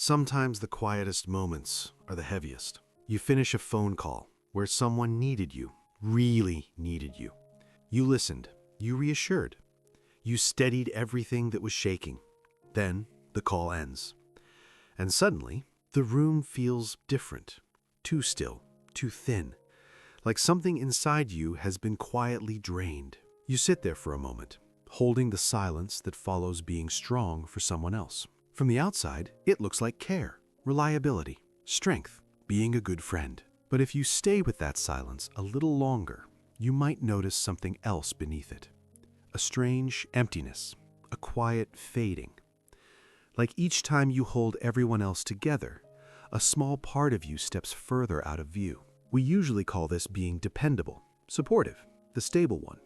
Sometimes the quietest moments are the heaviest. You finish a phone call where someone needed you, really needed you. You listened, you reassured, you steadied everything that was shaking. Then the call ends. And suddenly, the room feels different, too still, too thin, like something inside you has been quietly drained. You sit there for a moment, holding the silence that follows being strong for someone else. From the outside, it looks like care, reliability, strength, being a good friend. But if you stay with that silence a little longer, you might notice something else beneath it. A strange emptiness, a quiet fading. Like each time you hold everyone else together, a small part of you steps further out of view. We usually call this being dependable, supportive, the stable one.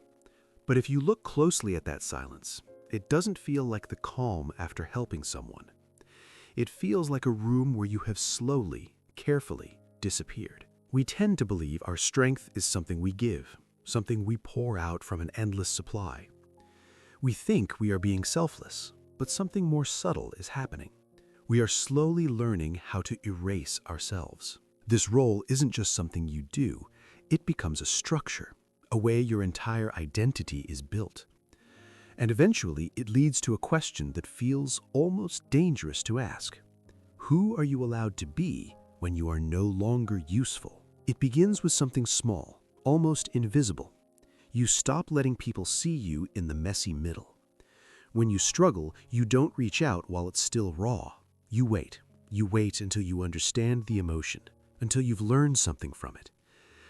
But if you look closely at that silence, it doesn't feel like the calm after helping someone. It feels like a room where you have slowly, carefully disappeared. We tend to believe our strength is something we give, something we pour out from an endless supply. We think we are being selfless, but something more subtle is happening. We are slowly learning how to erase ourselves. This role isn't just something you do, it becomes a structure, a way your entire identity is built. And eventually, it leads to a question that feels almost dangerous to ask. Who are you allowed to be when you are no longer useful? It begins with something small, almost invisible. You stop letting people see you in the messy middle. When you struggle, you don't reach out while it's still raw. You wait. You wait until you understand the emotion, until you've learned something from it,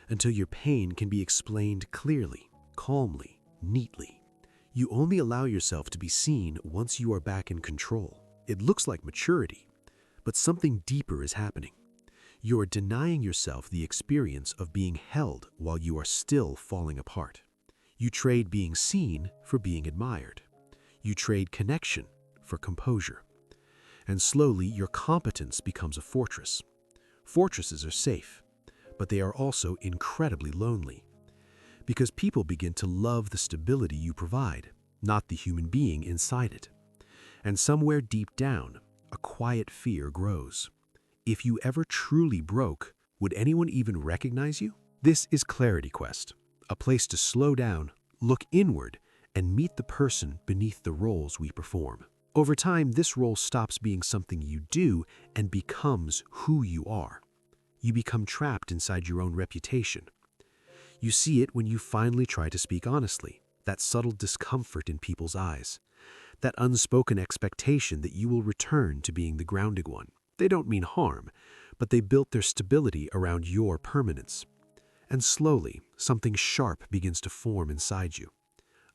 until your pain can be explained clearly, calmly, neatly. You only allow yourself to be seen once you are back in control. It looks like maturity, but something deeper is happening. You are denying yourself the experience of being held while you are still falling apart. You trade being seen for being admired. You trade connection for composure. And slowly, your competence becomes a fortress. Fortresses are safe, but they are also incredibly lonely. Because people begin to love the stability you provide, not the human being inside it. And somewhere deep down, a quiet fear grows. If you ever truly broke, would anyone even recognize you? This is Clarity Quest, a place to slow down, look inward, and meet the person beneath the roles we perform. Over time, this role stops being something you do and becomes who you are. You become trapped inside your own reputation. You see it when you finally try to speak honestly, that subtle discomfort in people's eyes, that unspoken expectation that you will return to being the grounding one. They don't mean harm, but they built their stability around your permanence. And slowly, something sharp begins to form inside you.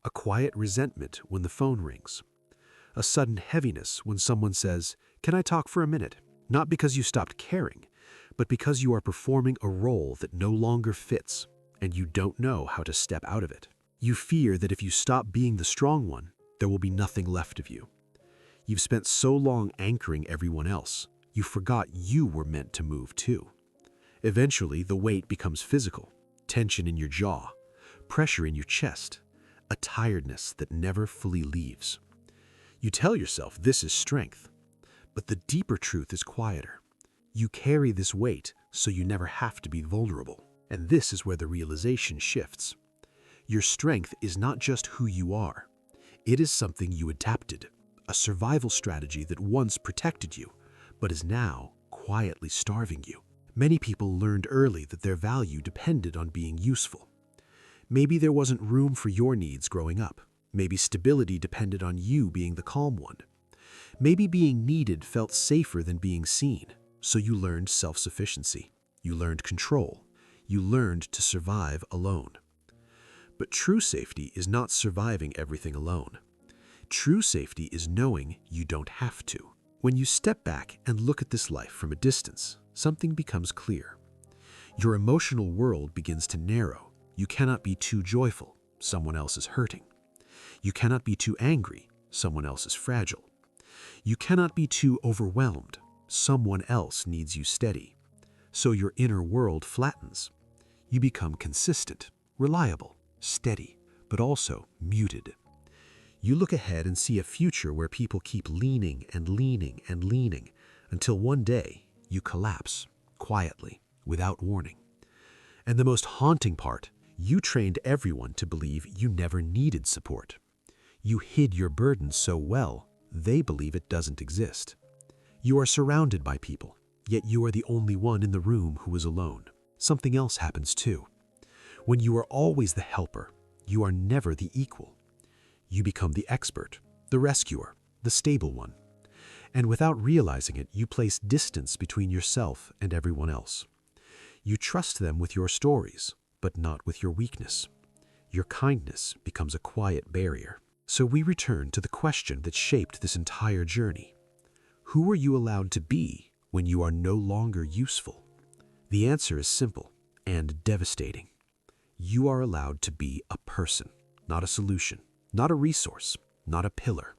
A quiet resentment when the phone rings. A sudden heaviness when someone says, "Can I talk for a minute?" Not because you stopped caring, but because you are performing a role that no longer fits, and you don't know how to step out of it. You fear that if you stop being the strong one, there will be nothing left of you. You've spent so long anchoring everyone else, you forgot you were meant to move too. Eventually, the weight becomes physical, tension in your jaw, pressure in your chest, a tiredness that never fully leaves. You tell yourself this is strength, but the deeper truth is quieter. You carry this weight so you never have to be vulnerable. And this is where the realization shifts. Your strength is not just who you are. It is something you adapted, a survival strategy that once protected you, but is now quietly starving you. Many people learned early that their value depended on being useful. Maybe there wasn't room for your needs growing up. Maybe stability depended on you being the calm one. Maybe being needed felt safer than being seen, so you learned self-sufficiency. You learned control. You learned to survive alone. But true safety is not surviving everything alone. True safety is knowing you don't have to. When you step back and look at this life from a distance, something becomes clear. Your emotional world begins to narrow. You cannot be too joyful. Someone else is hurting. You cannot be too angry. Someone else is fragile. You cannot be too overwhelmed. Someone else needs you steady. So your inner world flattens. You become consistent, reliable, steady, but also muted. You look ahead and see a future where people keep leaning and leaning and leaning, until one day you collapse, quietly, without warning. And the most haunting part, you trained everyone to believe you never needed support. You hid your burden so well, they believe it doesn't exist. You are surrounded by people, yet you are the only one in the room who is alone. Something else happens too. When you are always the helper, you are never the equal. You become the expert, the rescuer, the stable one. And without realizing it, you place distance between yourself and everyone else. You trust them with your stories, but not with your weakness. Your kindness becomes a quiet barrier. So we return to the question that shaped this entire journey. Who are you allowed to be when you are no longer useful? The answer is simple and devastating. You are allowed to be a person, not a solution, not a resource, not a pillar,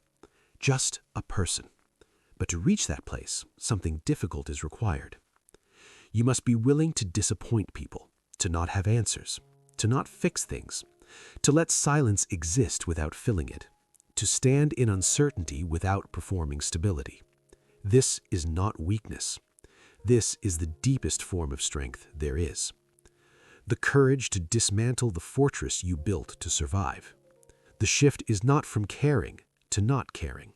just a person. But to reach that place, something difficult is required. You must be willing to disappoint people, to not have answers, to not fix things, to let silence exist without filling it, to stand in uncertainty without performing stability. This is not weakness. This is the deepest form of strength there is. The courage to dismantle the fortress you built to survive. The shift is not from caring to not caring.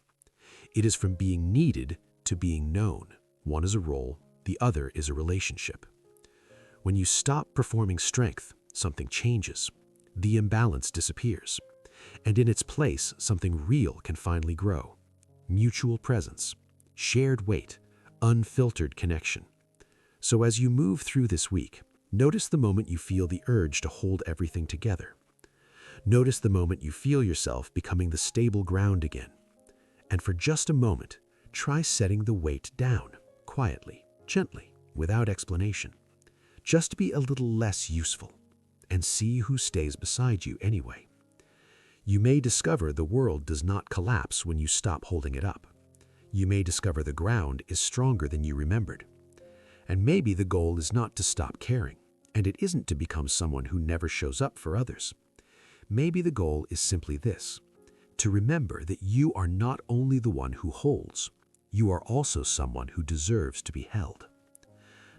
It is from being needed to being known. One is a role, the other is a relationship. When you stop performing strength, something changes. The imbalance disappears. And in its place, something real can finally grow. Mutual presence, shared weight, unfiltered connection. So as you move through this week, notice the moment you feel the urge to hold everything together. Notice the moment you feel yourself becoming the stable ground again. And for just a moment, try setting the weight down, quietly, gently, without explanation. Just be a little less useful, and see who stays beside you anyway. You may discover the world does not collapse when you stop holding it up. You may discover the ground is stronger than you remembered. And maybe the goal is not to stop caring, and it isn't to become someone who never shows up for others. Maybe the goal is simply this: to remember that you are not only the one who holds, you are also someone who deserves to be held.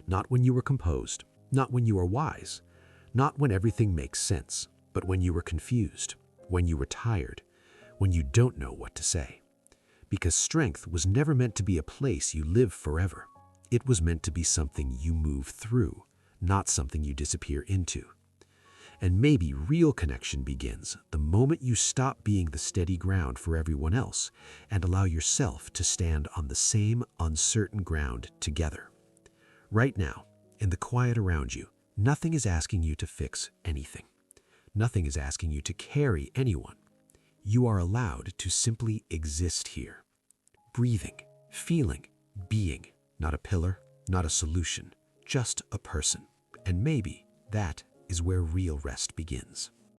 Not when you are composed, not when you are wise, not when everything makes sense, but when you are confused, when you are tired, when you don't know what to say. Because strength was never meant to be a place you live forever. It was meant to be something you move through, not something you disappear into. And maybe real connection begins the moment you stop being the steady ground for everyone else and allow yourself to stand on the same uncertain ground together. Right now, in the quiet around you, nothing is asking you to fix anything. Nothing is asking you to carry anyone. You are allowed to simply exist here, breathing, feeling, being, not a pillar, not a solution, just a person. And maybe that is where real rest begins.